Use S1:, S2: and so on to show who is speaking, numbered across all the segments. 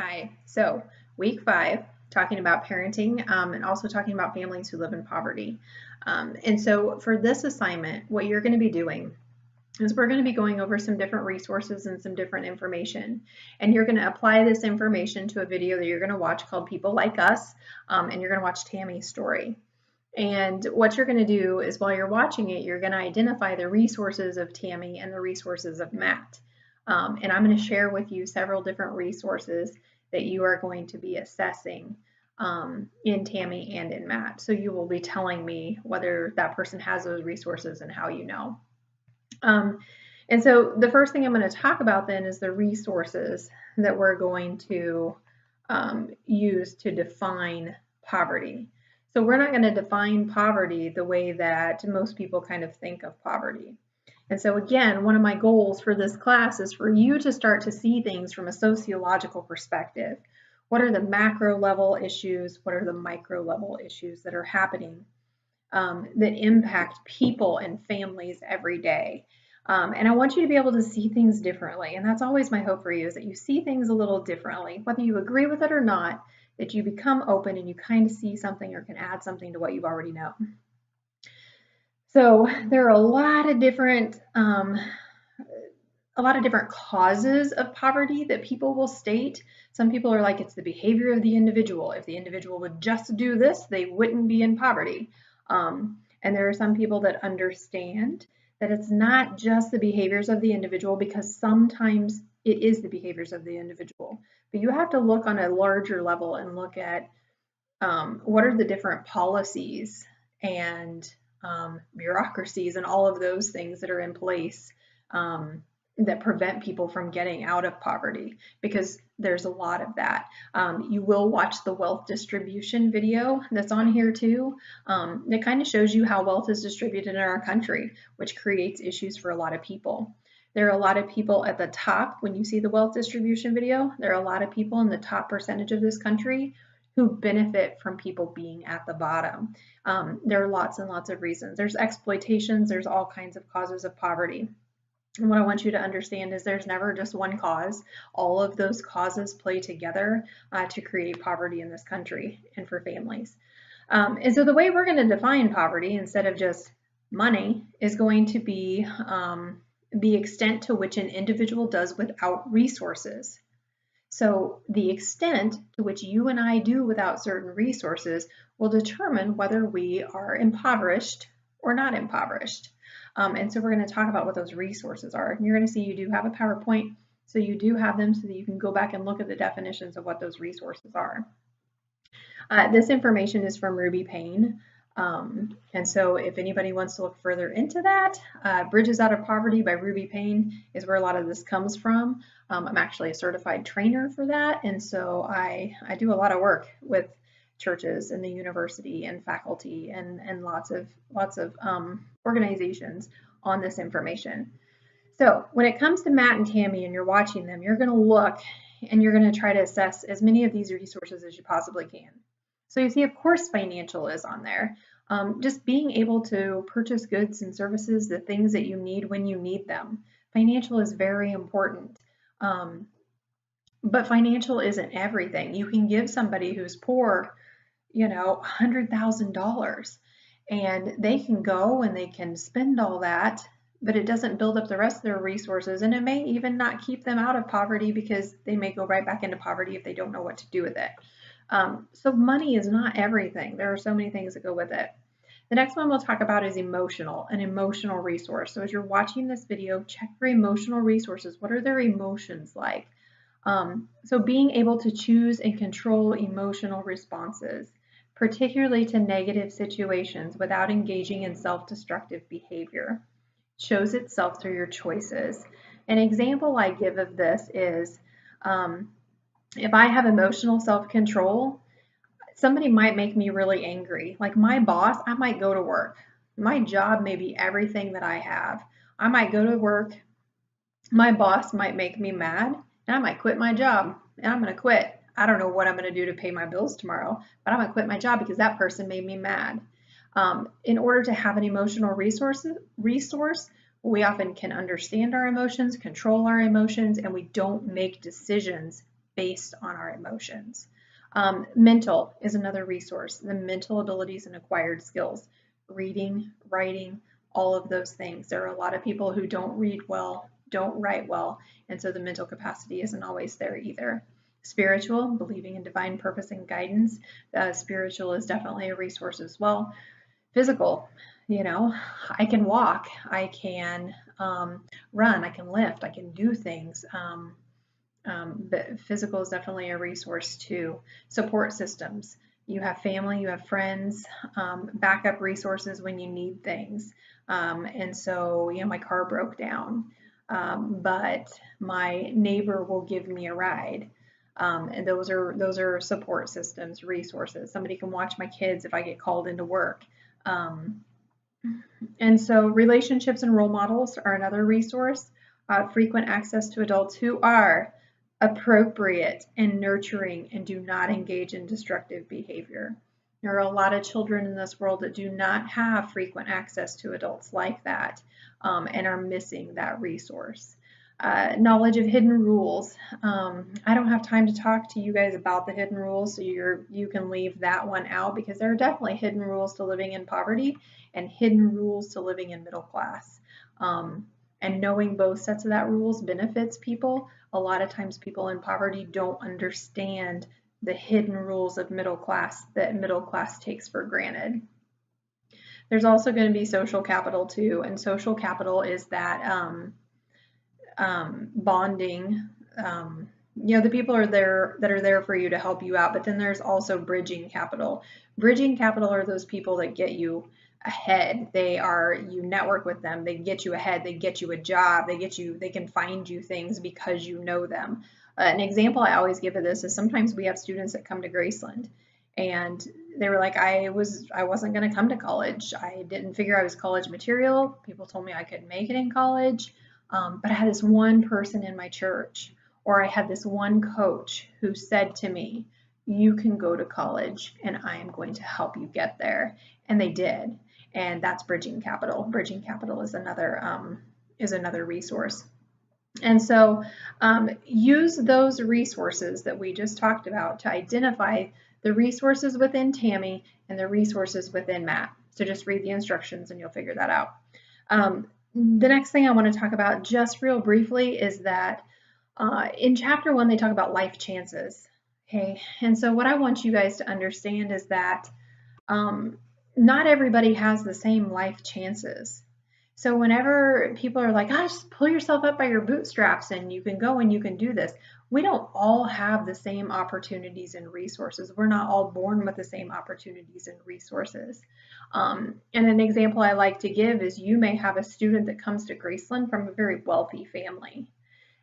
S1: Hi. So, week 5, talking about parenting and also talking about families who live in poverty. And so, for this assignment, what you're going to be doing is we're going to be going over some different resources and some different information. And you're going to apply this information to a video that you're going to watch called People Like Us, and you're going to watch Tammy's story. And what you're going to do is while you're watching it, you're going to identify the resources of Tammy and the resources of Matt. And I'm going to share with you several different resources that you are going to be assessing in Tammy and in Matt. So you will be telling me whether that person has those resources and how you know. And so the first thing I'm going to talk about then is the resources that we're going to use to define poverty. So we're not going to define poverty the way that most people kind of think of poverty. And so again, one of my goals for this class is for you to start to see things from a sociological perspective. What are the macro level issues? What are the micro level issues that are happening that impact people and families every day? And I want you to be able to see things differently. And that's always my hope for you, is that you see things a little differently, whether you agree with it or not, that you become open and you kind of see something or can add something to what you already know. So there are a lot of different causes of poverty that people will state. Some people are like, it's the behavior of the individual. If the individual would just do this, they wouldn't be in poverty. And there are some people that understand that it's not just the behaviors of the individual, because sometimes it is the behaviors of the individual. But you have to look on a larger level and look at what are the different policies and bureaucracies and all of those things that are in place that prevent people from getting out of poverty, because there's a lot of that. You will watch the wealth distribution video that's on here too. It kind of shows you how wealth is distributed in our country, which creates issues for a lot of people. There are a lot of people at the top. When you see the wealth distribution video, there are a lot of people in the top percentage of this country who benefit from people being at the bottom. There are lots and lots of reasons. There's exploitations, there's all kinds of causes of poverty. And what I want you to understand is there's never just one cause. All of those causes play together to create poverty in this country and for families. And so the way we're going to define poverty, instead of just money, is going to be the extent to which an individual does without resources. So the extent to which you and I do without certain resources will determine whether we are impoverished or not impoverished. And so we're going to talk about what those resources are. And you're going to see you do have a PowerPoint, so you do have them so that you can go back and look at the definitions of what those resources are. This information is from Ruby Payne. And so if anybody wants to look further into that, Bridges Out of Poverty by Ruby Payne is where a lot of this comes from. I'm actually a certified trainer for that. And so I do a lot of work with churches and the university and faculty and lots of organizations on this information. So when it comes to Matt and Tammy and you're watching them, you're going to look and you're going to try to assess as many of these resources as you possibly can. So you see, of course, financial is on there. Just being able to purchase goods and services, the things that you need when you need them. Financial is very important. But financial isn't everything. You can give somebody who's poor, $100,000, and they can go and they can spend all that, but it doesn't build up the rest of their resources, and it may even not keep them out of poverty, because they may go right back into poverty if they don't know what to do with it. So money is not everything. There are so many things that go with it. The next one we'll talk about is emotional, an emotional resource. So as you're watching this video, check your emotional resources. What are their emotions like? So being able to choose and control emotional responses, particularly to negative situations, without engaging in self-destructive behavior, shows itself through your choices. An example I give of this is, if I have emotional self-control, somebody might make me really angry. Like my boss, I might go to work. My job may be everything that I have. I might go to work. My boss might make me mad, and I might quit my job, and I'm going to quit. I don't know what I'm going to do to pay my bills tomorrow, but I'm going to quit my job because that person made me mad. In order to have an emotional resource, we often can understand our emotions, control our emotions, and we don't make decisions based on our emotions. Mental is another resource. The mental abilities and acquired skills, reading, writing, all of those things. There are a lot of people who don't read well, don't write well, and so the mental capacity isn't always there either. Spiritual, believing in divine purpose and guidance. Spiritual is definitely a resource as well. Physical, I can walk, I can run, I can lift, I can do things. But physical is definitely a resource too. Support systems. You have family, you have friends, backup resources when you need things. And so, my car broke down, but my neighbor will give me a ride. And those are support systems, resources. Somebody can watch my kids if I get called into work. And so relationships and role models are another resource. Frequent access to adults who are appropriate and nurturing and do not engage in destructive behavior. There are a lot of children in this world that do not have frequent access to adults like that, and are missing that resource. Knowledge of hidden rules. I don't have time to talk to you guys about the hidden rules, so you can leave that one out, because there are definitely hidden rules to living in poverty and hidden rules to living in middle class. And knowing both sets of that rules benefits people. A lot of times people in poverty don't understand the hidden rules of middle class that middle class takes for granted. There's also going to be social capital too, and social capital is that bonding. The people are there that are there for you to help you out, but then there's also bridging capital. Bridging capital are those people that get you ahead. You network with them, they get you ahead, they get you a job, they can find you things because you know them. An example I always give of this is sometimes we have students that come to Graceland and they were like, I wasn't going to come to college. I didn't figure I was college material. People told me I couldn't make it in college. But I had this one person in my church, or I had this one coach who said to me, you can go to college and I am going to help you get there. And they did. And that's bridging capital. Bridging capital is another resource. And so use those resources that we just talked about to identify the resources within Tammy and the resources within Matt. So just read the instructions and you'll figure that out. The next thing I want to talk about just real briefly is that in chapter 1, they talk about life chances. Okay, and so what I want you guys to understand is that not everybody has the same life chances. So whenever people are like, just pull yourself up by your bootstraps and you can go and you can do this, we don't all have the same opportunities and resources. We're not all born with the same opportunities and resources. And an example I like to give is you may have a student that comes to Graceland from a very wealthy family.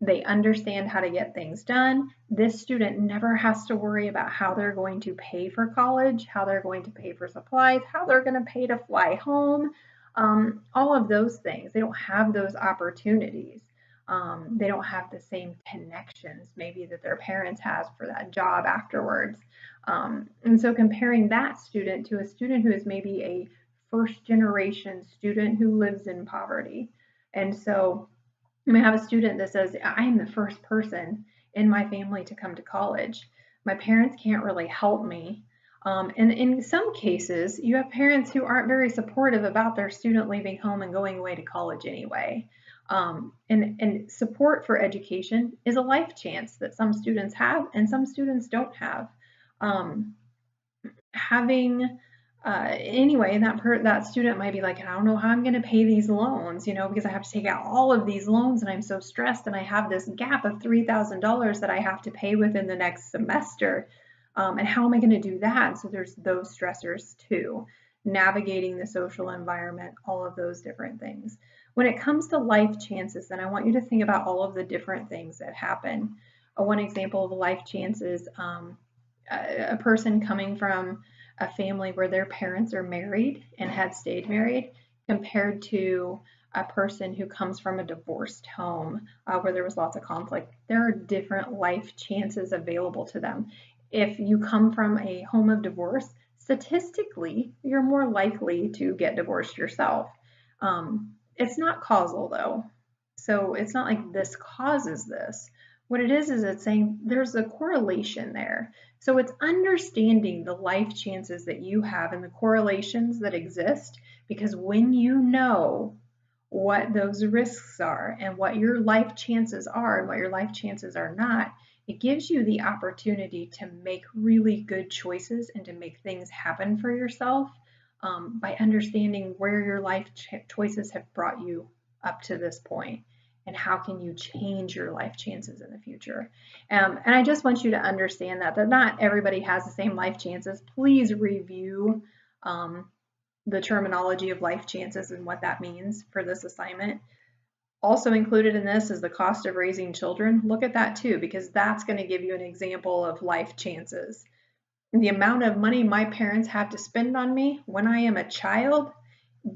S1: They understand how to get things done. This student never has to worry about how they're going to pay for college, how they're going to pay for supplies, how they're going to pay to fly home, all of those things. They don't have those opportunities. They don't have the same connections maybe that their parents have for that job afterwards. And so comparing that student to a student who is maybe a first generation student who lives in poverty. And so you may have a student that says, I am the first person in my family to come to college. My parents can't really help me. And in some cases, you have parents who aren't very supportive about their student leaving home and going away to college anyway. And support for education is a life chance that some students have and some students don't have. Anyway, that student might be like, I don't know how I'm going to pay these loans, because I have to take out all of these loans and I'm so stressed and I have this gap of $3,000 that I have to pay within the next semester. And how am I going to do that? So there's those stressors too, navigating the social environment, all of those different things. When it comes to life chances, then I want you to think about all of the different things that happen. One example of a life chance is a person coming from a family where their parents are married and have stayed married compared to a person who comes from a divorced home where there was lots of conflict. There are different life chances available to them. If you come from a home of divorce, statistically, you're more likely to get divorced yourself. It's not causal though. So it's not like this causes this. What it is it's saying there's a correlation there. So it's understanding the life chances that you have and the correlations that exist, because when you know what those risks are and what your life chances are and what your life chances are not, it gives you the opportunity to make really good choices and to make things happen for yourself, by understanding where your life choices have brought you up to this point and how can you change your life chances in the future. And I just want you to understand that not everybody has the same life chances. Please review the terminology of life chances and what that means for this assignment. Also included in this is the cost of raising children. Look at that too, because that's going to give you an example of life chances. The amount of money my parents have to spend on me when I am a child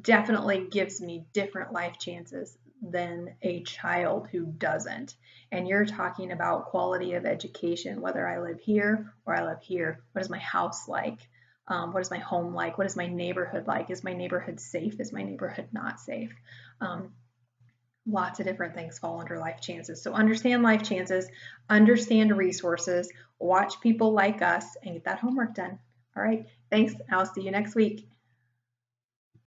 S1: definitely gives me different life chances than a child who doesn't. And you're talking about quality of education, whether I live here or I live here. What is my house like? What is my home like? What is my neighborhood like? Is my neighborhood safe? Is my neighborhood not safe? Lots of different things fall under life chances. So understand life chances, understand resources, watch people like us, and get that homework done. All right, thanks. I'll see you next week.